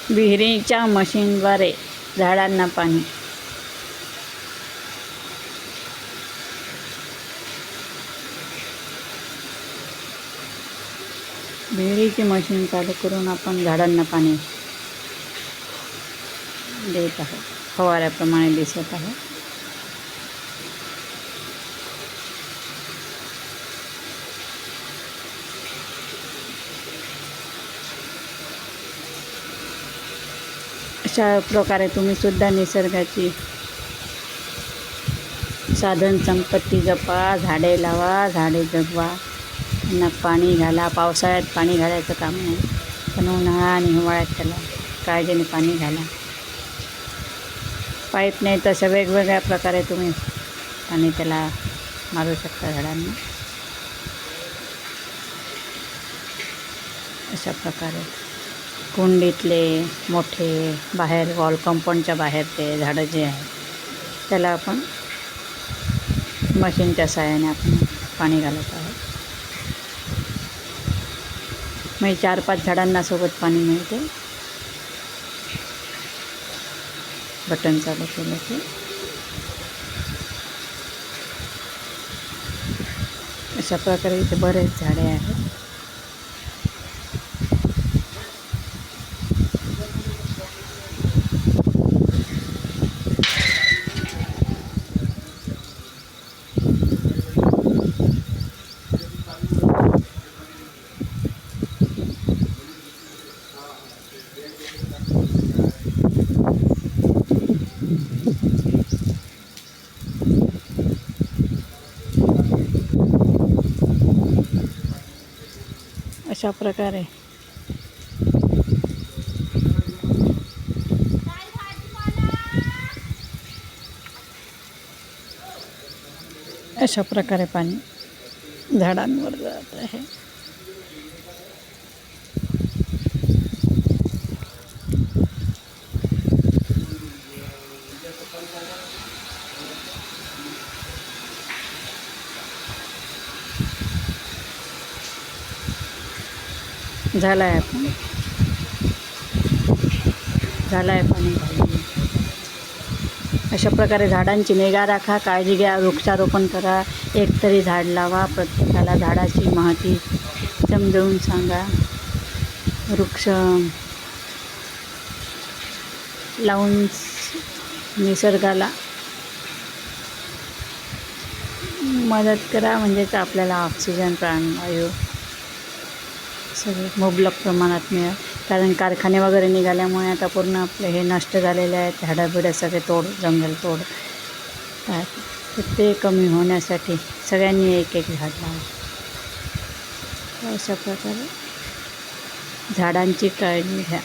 विहिरीच्या मशीनद्वारे झाडांना पाणी. विहिरीची मशीन चालू करून आपण झाडांना पाणी देत आहोत. फवाऱ्याप्रमाणे दिसत आहे. अशा प्रकारे तुम्ही सुद्धा निसर्गाची साधन संपत्ती जपा, झाडे लावा, झाडे जगवा, त्यांना पाणी घाला. पावसाळ्यात पाणी घालायचं काम नाही, पण उन्हाळा आणि हिवाळ्यात त्याला काळजीने पाणी घाला. पाईप नाही तशा वेगवेगळ्या प्रकारे तुम्ही पाणी त्याला मारू शकता झाडांना. अशा प्रकारे कुंडीतले मोठे बाहेर वॉल कंपाऊंडच्या बाहेर ते झाडं जे आहे त्याला आपण मशीनच्या सहाय्याने आपण पाणी घालत आहोत. मग 4-5 झाडांना सोबत पाणी मिळते. बटन चालू केलं की अशा प्रकारे इथे बरेच झाडे आहेत. अशा प्रकारे पाणी झाडांवर जात आहे. झाला आहे पाणी घालून. अशा प्रकारे झाडांची निगा राखा, काळजी घ्या, वृक्षारोपण करा, एकतरी झाड लावा. प्रत्येकाला झाडाची माहिती समजावून सांगा. वृक्ष लावून निसर्गाला मदत करा, म्हणजेच आपल्याला ऑक्सिजन, प्राणवायू सगळे मुबलक प्रमाणात मिळेल. कारण कारखाने वगैरे निघाल्यामुळे आता पूर्ण आपले हे नष्ट झालेले आहेत. झाडं सगळे जंगल तोड. तर ते कमी होण्यासाठी सगळ्यांनी एक झाड लावा. अशा प्रकारे झाडांची काळजी घ्या.